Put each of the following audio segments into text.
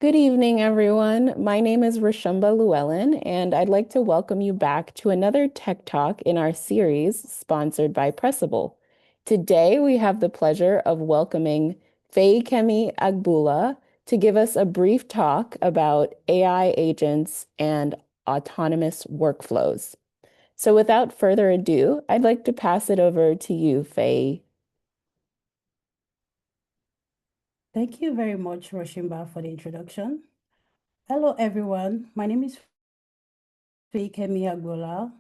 Good evening, everyone. My name is Rashumba Llewellyn, and I'd like to welcome you back to another Tech Talk in our series sponsored by Pressable. Today, we have the pleasure of welcoming Fay-Kemi Agboola to give us a brief talk about AI agents and autonomous workflows. So without further ado, I'd like to pass it over to you, Faye. Thank you very much, Roshimba, for the introduction. Hello, everyone. My name is Fay-Kemi Agboola.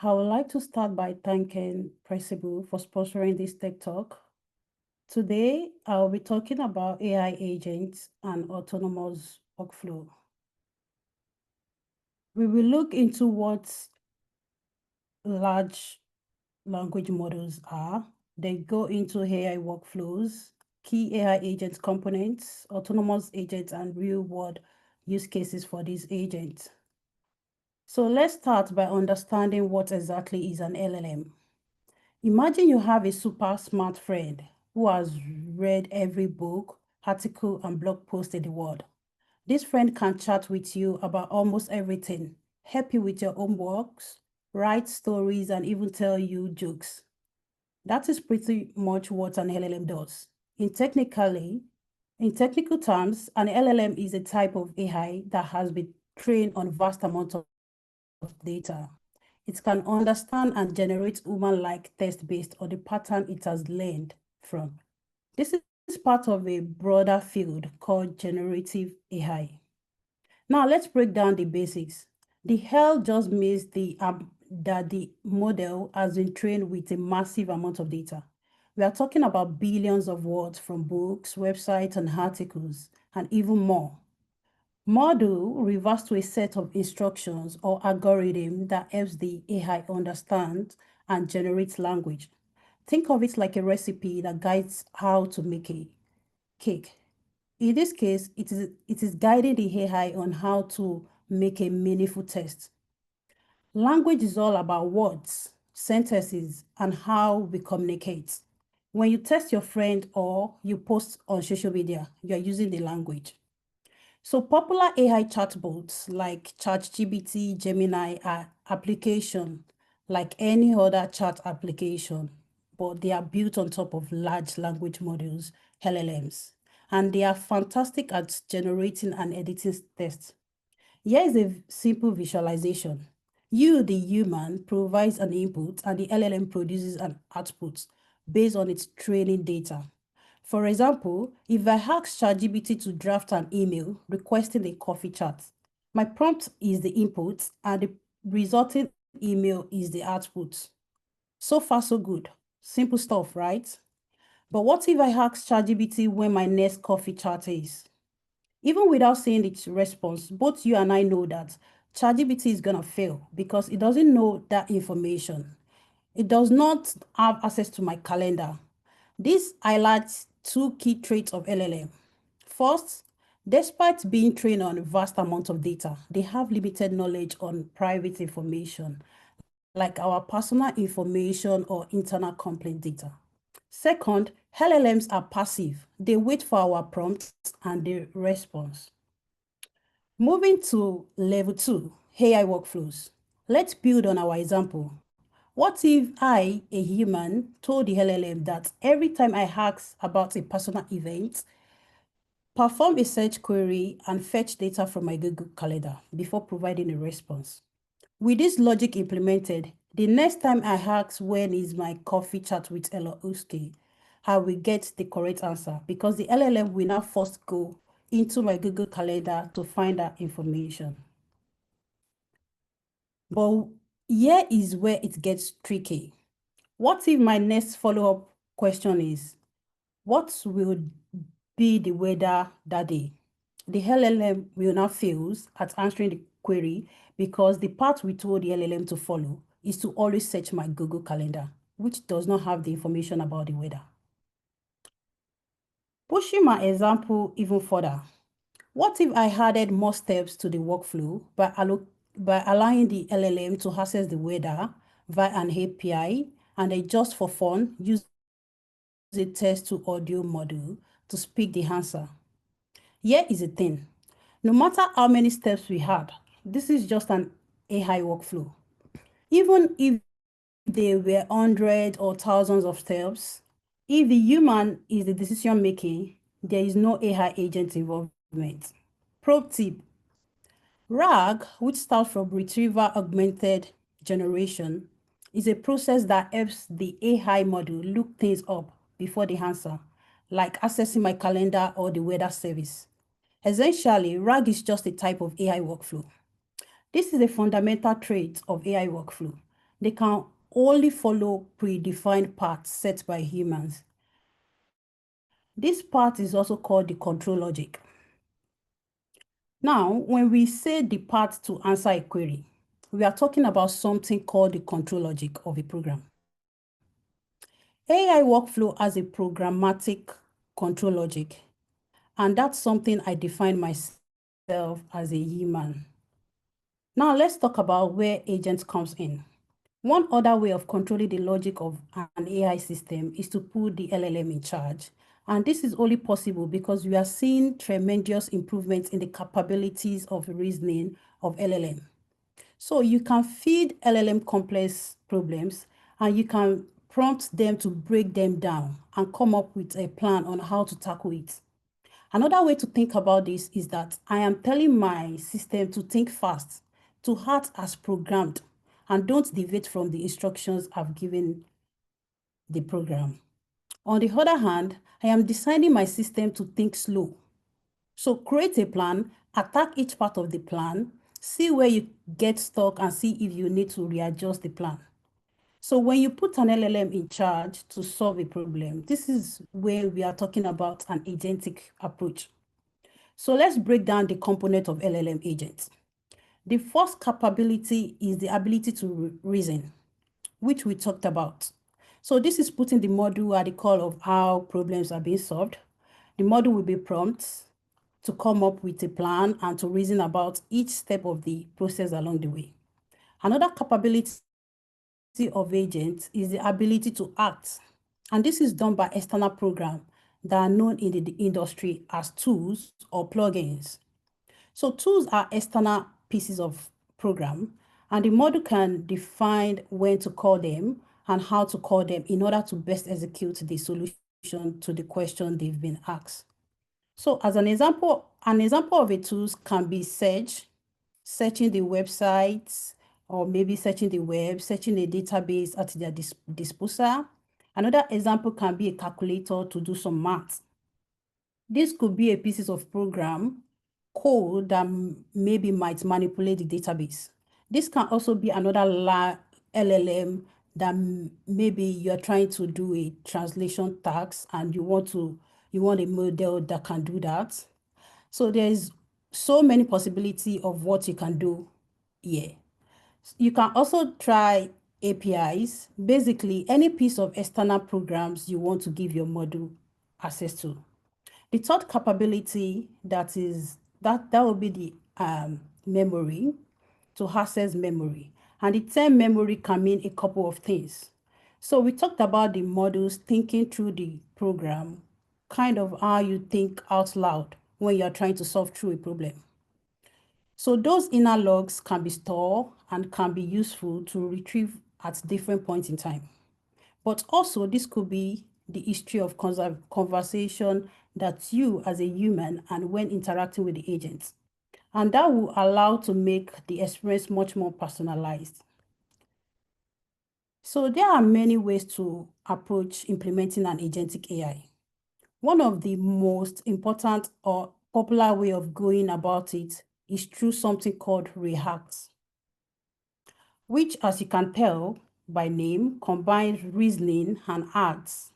I would like to start by thanking Pressable for sponsoring this Tech Talk. Today, I'll be talking about AI agents and autonomous workflow. We will look into what large language models are. They go into AI workflows, key AI agent components, autonomous agents, and real-world use cases for these agents. So let's start by understanding what exactly is an LLM. Imagine you have a super smart friend who has read every book, article, and blog post in the world. This friend can chat with you about almost everything, help you with your homeworks, write stories, and even tell you jokes. That is pretty much what an LLM does. In technical terms, an LLM is a type of AI that has been trained on vast amounts of data. It can understand and generate human-like text based on the pattern it has learned from. This is part of a broader field called generative AI. Now let's break down the basics. The hell just means that the model has been trained with a massive amount of data. We are talking about billions of words from books, websites, and articles, and even more. Model refers to a set of instructions or algorithm that helps the AI understand and generate language. Think of it like a recipe that guides how to make a cake. In this case, it is guiding the AI on how to make a meaningful text. Language is all about words, sentences, and how we communicate. When you text your friend or you post on social media, you are using the language. So popular AI chatbots like ChatGPT, Gemini are application like any other chat application, but they are built on top of large language models, LLMs, and they are fantastic at generating and editing text. Here is a simple visualization. You, the human, provides an input and the LLM produces an output based on its training data. For example, if I ask ChatGPT to draft an email requesting a coffee chat, my prompt is the input and the resulting email is the output. So far, so good. Simple stuff, right? But what if I ask ChatGPT when my next coffee chat is? Even without seeing its response, both you and I know that ChatGPT is going to fail because it doesn't know that information. It does not have access to my calendar. This highlights two key traits of LLM. First, despite being trained on a vast amount of data, they have limited knowledge on private information, like our personal information or internal complaint data. Second, LLMs are passive. They wait for our prompts and they response. Moving to level 2, AI workflows. Let's build on our example. What if I, a human, told the LLM that every time I ask about a personal event, perform a search query and fetch data from my Google Calendar before providing a response? With this logic implemented, the next time I ask when is my coffee chat with Elon Musk, I will get the correct answer because the LLM will now first go into my Google Calendar to find that information. But here is where it gets tricky. What if my next follow-up question is, what will be the weather that day? The LLM will now fail at answering the query because the path we told the LLM to follow is to always search my Google Calendar, which does not have the information about the weather. Pushing my example even further, what if I added more steps to the workflow by allowing the LLM to access the weather via an API and then just for fun, use the text to audio module to speak the answer? Here is the thing. No matter how many steps we had, this is just an AI workflow. Even if there were hundreds or thousands of steps, if the human is the decision making, there is no AI agent involvement. Pro tip: RAG, which starts from Retrieval Augmented Generation, is a process that helps the AI model look things up before the answer, like accessing my calendar or the weather service. Essentially, RAG is just a type of AI workflow. This is a fundamental trait of AI workflow. They can only follow predefined paths set by humans. This path is also called the control logic. Now, when we say the path to answer a query, we are talking about something called the control logic of a program. AI workflow has a programmatic control logic, and that's something I define myself as a human. Now, let's talk about where agents comes in. One other way of controlling the logic of an AI system is to put the LLM in charge. And this is only possible because we are seeing tremendous improvements in the capabilities of reasoning of LLM. So you can feed LLM complex problems and you can prompt them to break them down and come up with a plan on how to tackle it. Another way to think about this is that I am telling my system to think fast, to act as programmed, and don't deviate from the instructions I've given the program. On the other hand, I am designing my system to think slow. So create a plan, attack each part of the plan, see where you get stuck, and see if you need to readjust the plan. So when you put an LLM in charge to solve a problem, this is where we are talking about an agentic approach. So let's break down the component of LLM agents. The first capability is the ability to reason, which we talked about. So this is putting the model at the core of how problems are being solved. The model will be prompted to come up with a plan and to reason about each step of the process along the way. Another capability of agents is the ability to act. And this is done by external programs that are known in the industry as tools or plugins. So tools are external pieces of program, and the model can define when to call them and how to call them in order to best execute the solution to the question they've been asked. So as an example of a tool can be searching the websites, or maybe searching the web, searching a database at their disposal. Another example can be a calculator to do some math. This could be a piece of program code that maybe might manipulate the database. This can also be another LLM that maybe you're trying to do a translation task and you want a model that can do that. So there's so many possibilities of what you can do here. You can also try APIs, basically any piece of external programs you want to give your model access to. The third capability that will be the memory, to access memory. And the term memory can mean a couple of things. So we talked about the models thinking through the program, kind of how you think out loud when you're trying to solve through a problem. So those inner logs can be stored and can be useful to retrieve at different points in time. But also this could be the history of conversation that you as a human and when interacting with the agents. And that will allow to make the experience much more personalized. So there are many ways to approach implementing an agentic AI. One of the most important or popular way of going about it is through something called ReACT, which, as you can tell by name, combines reasoning and acts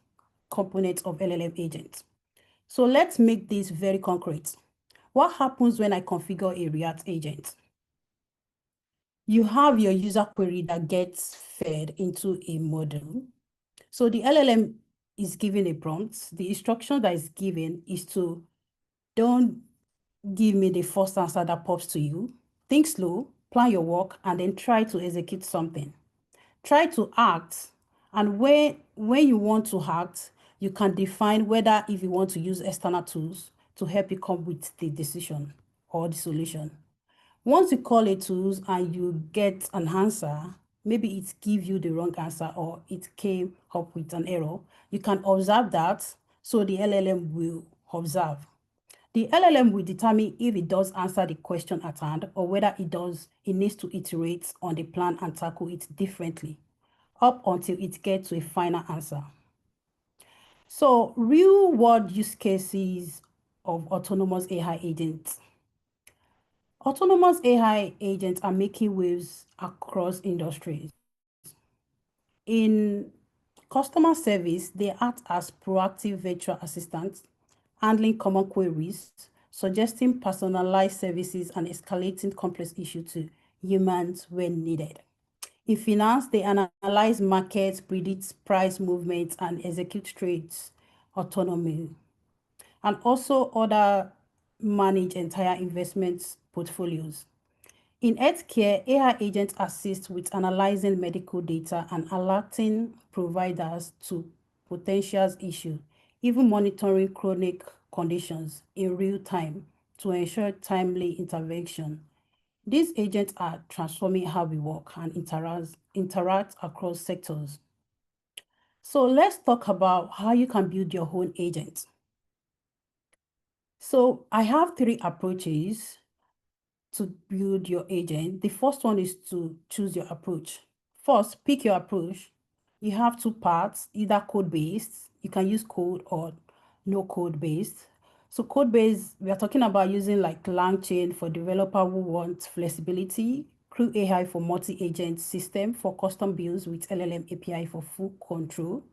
components of LLM agents. So let's make this very concrete. What happens when I configure a ReACT agent? You have your user query that gets fed into a model. So the LLM is given a prompt. The instruction that is given is to don't give me the first answer that pops to you. Think slow, plan your work, and then try to execute something. Try to act, and when you want to act, you can define whether if you want to use external tools to help you come with the decision. or the solution. Once you call a tool and you get an answer, maybe it gives you the wrong answer or it came up with an error, you can observe that, so the LLM will observe. The LLM will determine if it does answer the question at hand or whether it needs to iterate on the plan and tackle it differently up until it gets to a final answer. So real world use cases of autonomous AI agents. Autonomous AI agents are making waves across industries. In customer service, they act as proactive virtual assistants, handling common queries, suggesting personalized services, and escalating complex issues to humans when needed. In finance, they analyze markets, predict price movements, and execute trades autonomy, and also other manage entire investment portfolios. In healthcare, AI agents assist with analyzing medical data and alerting providers to potential issues, even monitoring chronic conditions in real time to ensure timely intervention. These agents are transforming how we work and interact across sectors. So let's talk about how you can build your own agent. So I have 3 approaches to build your agent. The first one is to choose your approach. First, pick your approach. You have 2 parts, either code-based, you can use code, or no code-based. So code-based, we are talking about using like LangChain for developer who want flexibility, Crew AI for multi-agent system for custom builds with LLM API for full control.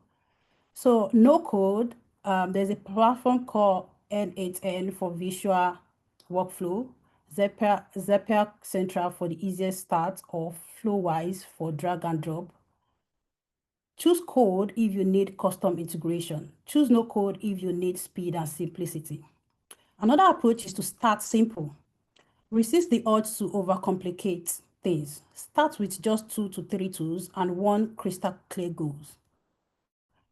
So no code, there's a platform called N8N for visual workflow, Zapier Central for the easiest start, or Flowise for drag and drop. Choose code if you need custom integration. Choose no code if you need speed and simplicity. Another approach is to start simple. Resist the urge to overcomplicate things. Start with just 2 to 3 tools and 1 crystal clear goals.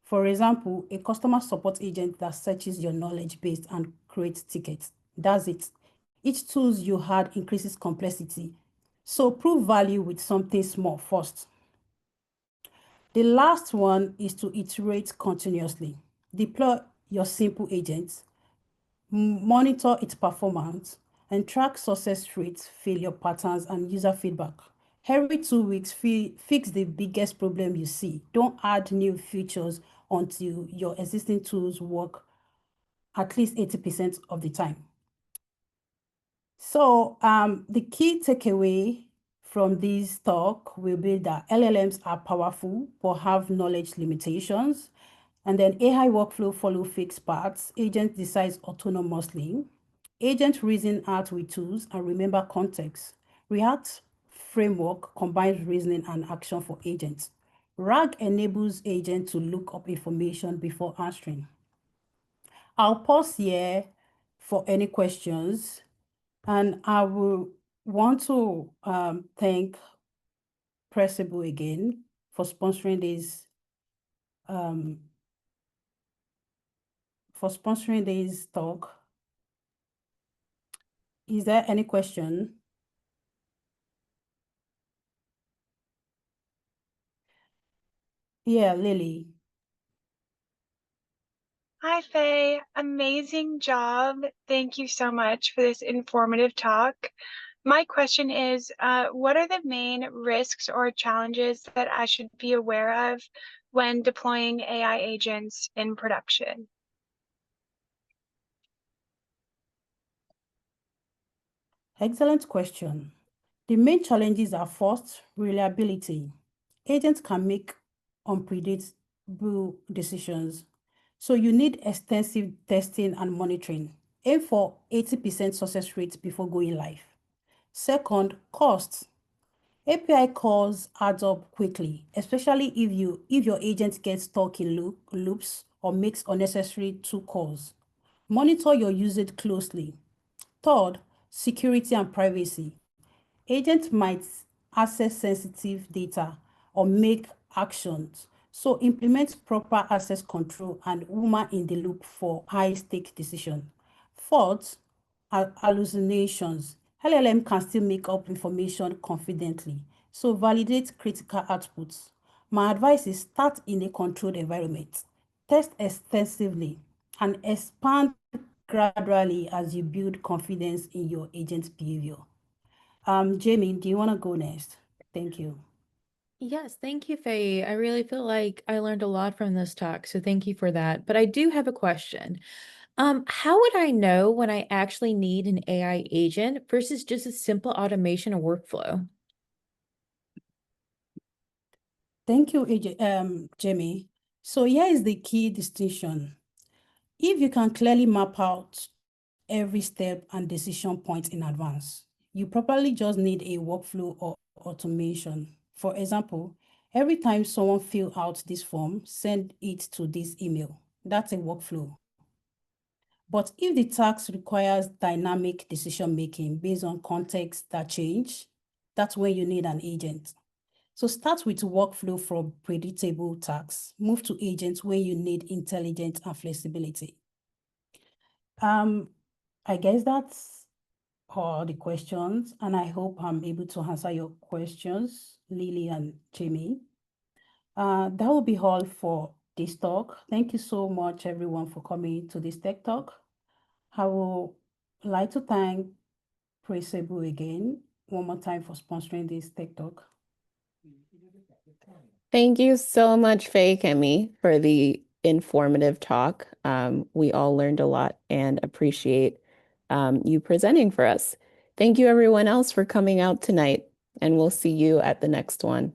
For example, a customer support agent that searches your knowledge base and creates tickets. That's it. Each tool you add increases complexity. So prove value with something small first. The last one is to iterate continuously. Deploy your simple agent, monitor its performance, and track success rates, failure patterns, and user feedback. Every 2 weeks, fix the biggest problem you see. Don't add new features until your existing tools work at least 80% of the time. So the key takeaway from this talk will be that LLMs are powerful but have knowledge limitations. And then AI workflow follow fixed paths. Agent decides autonomously. Agent reason out with tools and remember context. React framework combines reasoning and action for agents. RAG enables agent to look up information before answering. I'll pause here for any questions, and I will want to thank Pressable again for sponsoring this talk. Is there any question? Yeah, Lily. Hi, Faye. Amazing job. Thank you so much for this informative talk. My question is, what are the main risks or challenges that I should be aware of when deploying AI agents in production? Excellent question. The main challenges are first, reliability. Agents can make unpredictable decisions, so you need extensive testing and monitoring. Aim for 80% success rate before going live. Second, costs. API calls add up quickly, especially if your agent gets stuck in loops or makes unnecessary tool calls. Monitor your usage closely. Third, security and privacy. Agents might access sensitive data or make actions, so implement proper access control and human in the loop for high-stake decisions. Fourth, hallucinations. LLM can still make up information confidently, so validate critical outputs. My advice is start in a controlled environment, test extensively, and expand gradually as you build confidence in your agent's behavior. Jamie, do you want to go next? Thank you. Yes, thank you, Faye. I really feel like I learned a lot from this talk, so thank you for that. But I do have a question. How would I know when I actually need an AI agent versus just a simple automation or workflow? Thank you, Jamie. So here is the key distinction. If you can clearly map out every step and decision point in advance, you probably just need a workflow or automation. For example, every time someone fill out this form, send it to this email. That's a workflow. But if the task requires dynamic decision-making based on context that change, that's when you need an agent. So start with workflow for predictable tasks. Move to agents when you need intelligence and flexibility. I guess that's all the questions, and I hope I'm able to answer your questions, Lily and Jamie. That will be all for this talk. Thank you so much, everyone, for coming to this Tech Talk. I would like to thank Praisable again, one more time for sponsoring this Tech Talk. Thank you so much, Faye Kemi, for the informative talk. We all learned a lot and appreciate you presenting for us. Thank you, everyone else, for coming out tonight, and we'll see you at the next one.